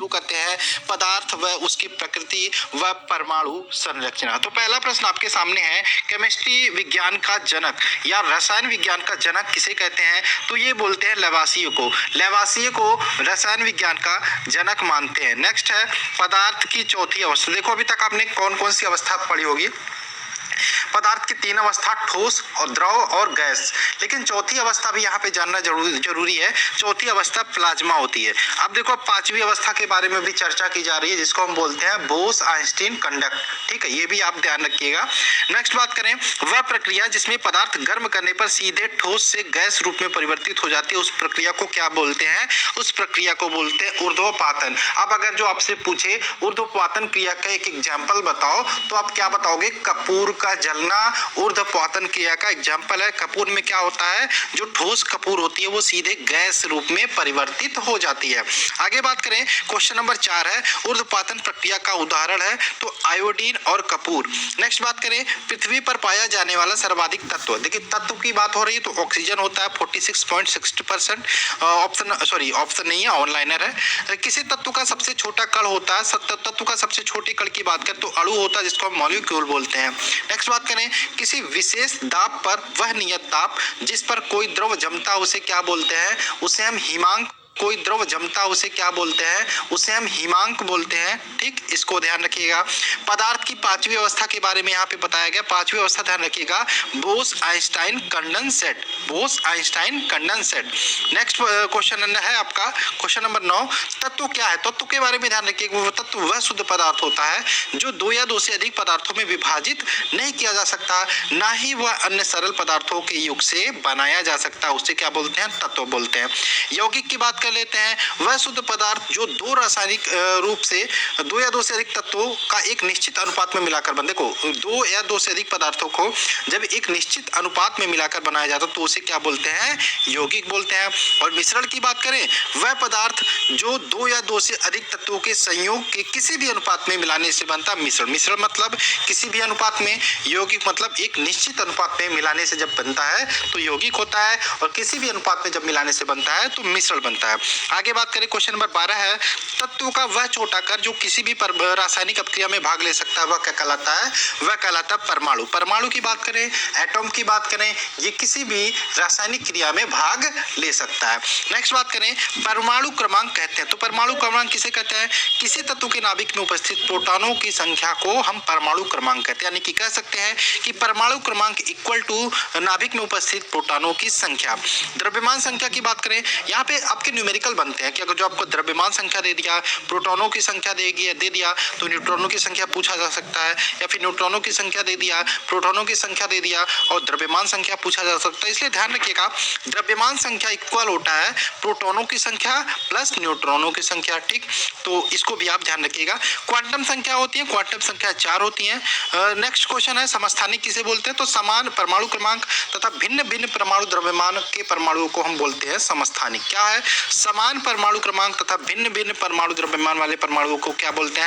शुरू करते हैं पदार्थ व उसकी प्रकृति व परमाणु संरचना। तो पहला प्रश्न आपके सामने है, केमिस्ट्री विज्ञान का जनक या रसायन विज्ञान का जनक किसे कहते हैं? तो ये बोलते हैं लेवासिए को। लेवासिए को रसायन विज्ञान का जनक मानते हैं। नेक्स्ट है पदार्थ की चौथी अवस्था। देखो अभी तक आपने कौन कौन सी अवस्था पढ़ी होगी? पदार्थ की तीन अवस्था, ठोस और द्रव और गैस, लेकिन चौथी अवस्था भी यहाँ पे जानना जरूरी है। चौथी अवस्था प्लाज्मा होती है। अब देखो पांचवी अवस्था के बारे में भी चर्चा की जा रही है, जिसको हम बोलते हैं बोस आइंस्टीन कंडक्ट। ठीक है, ये भी आप ध्यान रखिएगा। नेक्स्ट बात करें, वह प्रक्रिया जिसमें पदार्थ गर्म करने पर सीधे ठोस से गैस रूप में परिवर्तित हो जाती है, उस प्रक्रिया को क्या बोलते हैं? उस प्रक्रिया को बोलते हैं ऊर्ध्वपातन। अब अगर जो आपसे पूछे ऊर्ध्वपातन क्रिया का एक एग्जाम्पल बताओ, तो आप क्या बताओगे? कपूर का जलना ऊर्ध्वपातन क्रिया का एग्जाम्पल है। कपूर में क्या होता है? जो ठोस कपूर होती है वो सीधे गैस रूप में परिवर्तित हो जाती है। आगे बात करें, क्वेश्चन नंबर 4 है, ऊर्ध्वपातन प्रक्रिया का उदाहरण है तो आयोडीन और कपूर। नेक्स्ट बात करें, पृथ्वी पर पाया जाने वाला सर्वाधिक तत्व। देखिए तत्व की बात हो रही है तो ऑक्सीजन होता है 46.60%। ऑप्शन नहीं है, ऑनलाइनर है। किसी तत्व का सबसे छोटा कण होता है, तत्व का सबसे छोटे कण की बात करें तो अणु होता है, जिसको हम मॉलिक्यूल बोलते हैं। नेक्स्ट बात करें, किसी विशेष दाब पर वह नियत ताप जिस पर कोई द्रव जमता उसे क्या बोलते हैं? उसे हम हिमांक। कोई द्रव जमता उसे क्या बोलते हैं? उसे हम हिमांक बोलते हैं। ठीक, इसको ध्यान रखिएगा। पदार्थ की पांचवी अवस्था के बारे में यहाँ पे बताया गया। पांचवी अवस्था ध्यान रखिएगा, Bose Einstein condensate. Bose Einstein condensate. Next question है आपका क्वेश्चन नंबर 9, तत्व क्या है? तत्व के बारे में ध्यान रखिएगा। वो तत्व वह शुद्ध पदार्थ होता है जो दो या दो से अधिक पदार्थों में विभाजित नहीं किया जा सकता, ना ही वह अन्य सरल पदार्थों के योग से बनाया जा सकता, उसे क्या बोलते हैं? तत्व बोलते हैं। यौगिक की बात कर लेते हैं, वह शुद्ध पदार्थ जो दो रासायनिक रूप से दो या दो से अधिक तत्वों का एक निश्चित अनुपात में मिलाकर बन, देखो दो या दो से अधिक पदार्थों को जब एक निश्चित अनुपात में मिलाकर बनाया जाता तो उसे क्या बोलते हैं? यौगिक बोलते हैं। और मिश्रण की बात करें, वह पदार्थ जो दो या दो से अधिक तत्वों के संयोग के किसी भी अनुपात में मिलाने से बनता मिश्रण। मिश्रण मतलब किसी भी अनुपात में, यौगिक मतलब एक निश्चित अनुपात में मिलाने से जब बनता है तो यौगिक होता है, और किसी भी अनुपात में जब मिलाने से बनता है तो मिश्रण बनता है। आगे बात करें, क्वेश्चन नंबर 12 है, तत्व का वह छोटा कण जो किसी भी रासायनिक अपक्रिया में भाग ले सकता है वह क्या कहलाता है? वह कहलाता है परमाणु। परमाणु की बात करें, एटॉम की बात करें, ये किसी भी रासायनिक क्रिया में भाग ले सकता है। नेक्स्ट बात करें, परमाणु क्रमांक कहते हैं, तो परमाणु क्रमांक किसे कहते हैं? किसी तत्व के नाभिक में उपस्थित प्रोटॉनों की संख्या को हम परमाणु क्रमांक कहते हैं। यानी कि कह सकते हैं कि परमाणु क्रमांक इक्वल टू नाभिक में उपस्थित प्रोटॉनों की संख्या। द्रव्यमान संख्या की बात करें, यहाँ पे आपके न्यूमेरिकल बनते हैं कि अगर जो आपको द्रव्यमान संख्या दे दिया, प्रोटॉनों की संख्या दे दिया तो न्यूट्रॉनों की संख्या पूछा जा सकता है, या फिर न्यूट्रॉनों की संख्या दे दिया, प्रोटॉनों की संख्या दे दिया और द्रव्यमान संख्या पूछा जा सकता है। इसलिए ध्यान रखिएगा, द्रव्यमान संख्या इक्वल होता है प्रोटॉनों की संख्या प्लस न्यूट्रॉनों की संख्या। ठीक, तो इसको भी आप ध्यान रखिएगा। क्वांटम संख्या होती है, क्वांटम संख्या 4 होती है। नेक्स्ट क्वेश्चन है, समस्थानिक किसे बोलते हैं? तो समान परमाणु क्रमांक तथा भिन्न भिन्न परमाणु द्रव्यमान के परमाणुओं को हम बोलते हैं समस्थानिक। क्या है? समान परमाणु क्रमांक तथा भिन्न भिन्न परमाणु द्रव्यमान वाले परमाणुओं को क्या बोलते हैं?